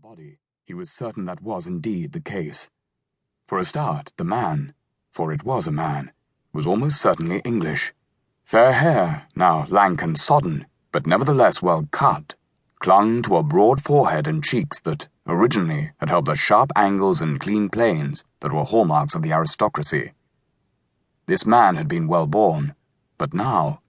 body, he was certain that was indeed the case. For a start, the man, for it was a man, was almost certainly English. Fair hair, now lank and sodden, but nevertheless well cut, clung to a broad forehead and cheeks that, originally, had held the sharp angles and clean planes that were hallmarks of the aristocracy. This man had been well born, but now,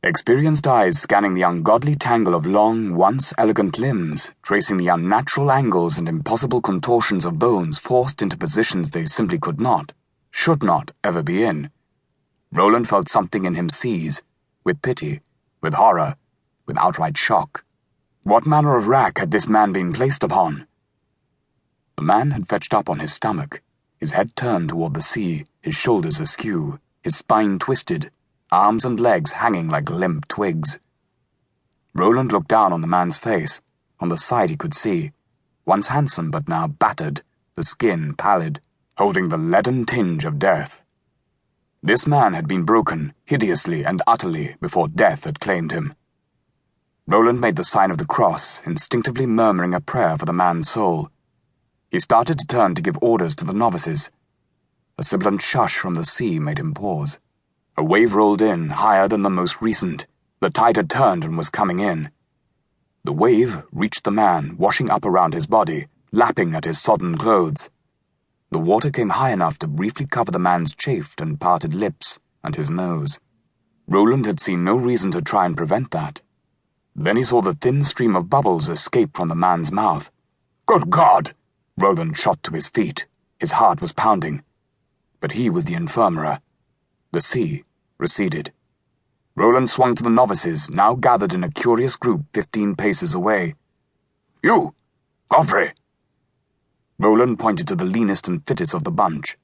experienced eyes scanning the ungodly tangle of long, once elegant limbs, tracing the unnatural angles and impossible contortions of bones forced into positions they simply could not, should not ever be in, Roland felt something in him seize, with pity, with horror, with outright shock. What manner of rack had this man been placed upon? The man had fetched up on his stomach, his head turned toward the sea, his shoulders askew, his spine twisted, arms and legs hanging like limp twigs. Roland looked down on the man's face, on the side he could see, once handsome but now battered, the skin pallid, holding the leaden tinge of death. This man had been broken, hideously and utterly, before death had claimed him. Roland made the sign of the cross, instinctively murmuring a prayer for the man's soul. He started to turn to give orders to the novices. A sibilant shush from the sea made him pause. A wave rolled in, higher than the most recent. The tide had turned and was coming in. The wave reached the man, washing up around his body, lapping at his sodden clothes. The water came high enough to briefly cover the man's chafed and parted lips and his nose. Roland had seen no reason to try and prevent that. Then he saw the thin stream of bubbles escape from the man's mouth. "Good God!" Roland shot to his feet. His heart was pounding. But he was the infirmary. The sea receded. Roland swung to the novices, now gathered in a curious group 15 paces away. "You! Godfrey!" Roland pointed to the leanest and fittest of the bunch.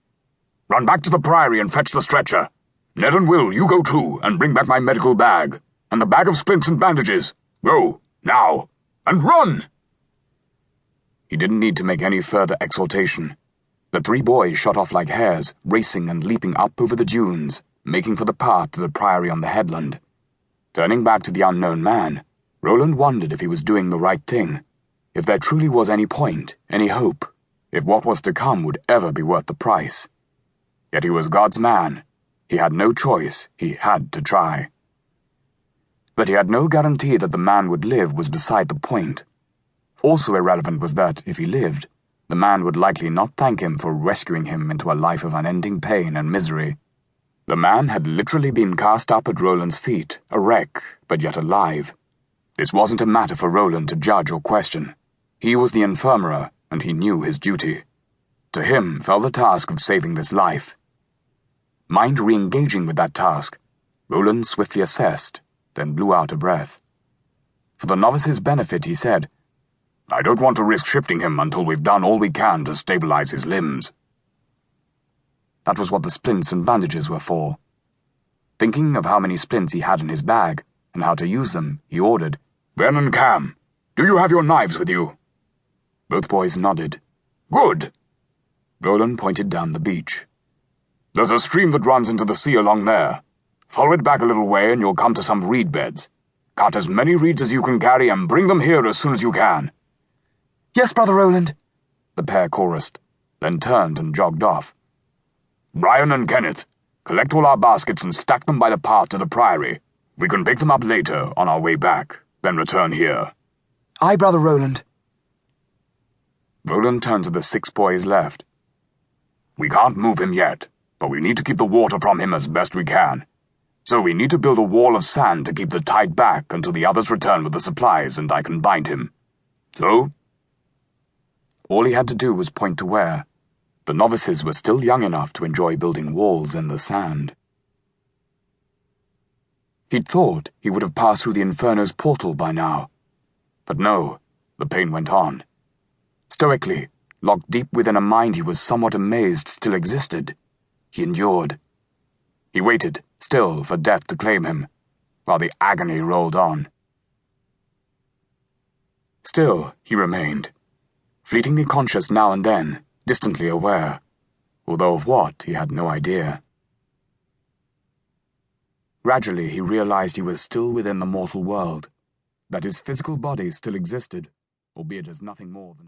"Run back to the priory and fetch the stretcher. Ned and Will, you go too, and bring back my medical bag, and the bag of splints and bandages. Go, now, and run!" He didn't need to make any further exhortation. The 3 boys shot off like hares, racing and leaping up over the dunes, making for the path to the priory on the headland. Turning back to the unknown man, Roland wondered if he was doing the right thing, if there truly was any point, any hope, if what was to come would ever be worth the price. Yet he was God's man. He had no choice. He had to try. That he had no guarantee that the man would live was beside the point. Also irrelevant was that, if he lived, the man would likely not thank him for rescuing him into a life of unending pain and misery. The man had literally been cast up at Roland's feet, a wreck, but yet alive. This wasn't a matter for Roland to judge or question. He was the infirmary, and he knew his duty. To him fell the task of saving this life. Mind re-engaging with that task, Roland swiftly assessed, then blew out a breath. For the novice's benefit, he said, "I don't want to risk shifting him until we've done all we can to stabilize his limbs." That was what the splints and bandages were for. Thinking of how many splints he had in his bag, and how to use them, he ordered, "Ben and Cam, do you have your knives with you?" Both boys nodded. "Good." Roland pointed down the beach. "There's a stream that runs into the sea along there. Follow it back a little way and you'll come to some reed beds. Cut as many reeds as you can carry and bring them here as soon as you can." "Yes, Brother Roland," the pair chorused, then turned and jogged off. "Brian and Kenneth, collect all our baskets and stack them by the path to the priory. We can pick them up later on our way back, then return here." "Aye, Brother Roland." Roland turned to the 6 boys left. "We can't move him yet, but we need to keep the water from him as best we can. So we need to build a wall of sand to keep the tide back until the others return with the supplies and I can bind him. So?" All he had to do was point to where. The novices were still young enough to enjoy building walls in the sand. He'd thought he would have passed through the Inferno's portal by now. But no, the pain went on. Stoically, locked deep within a mind he was somewhat amazed still existed, he endured. He waited, still, for death to claim him, while the agony rolled on. Still, he remained, fleetingly conscious now and then, distantly aware, although of what he had no idea. Gradually he realized he was still within the mortal world, that his physical body still existed, albeit as nothing more than a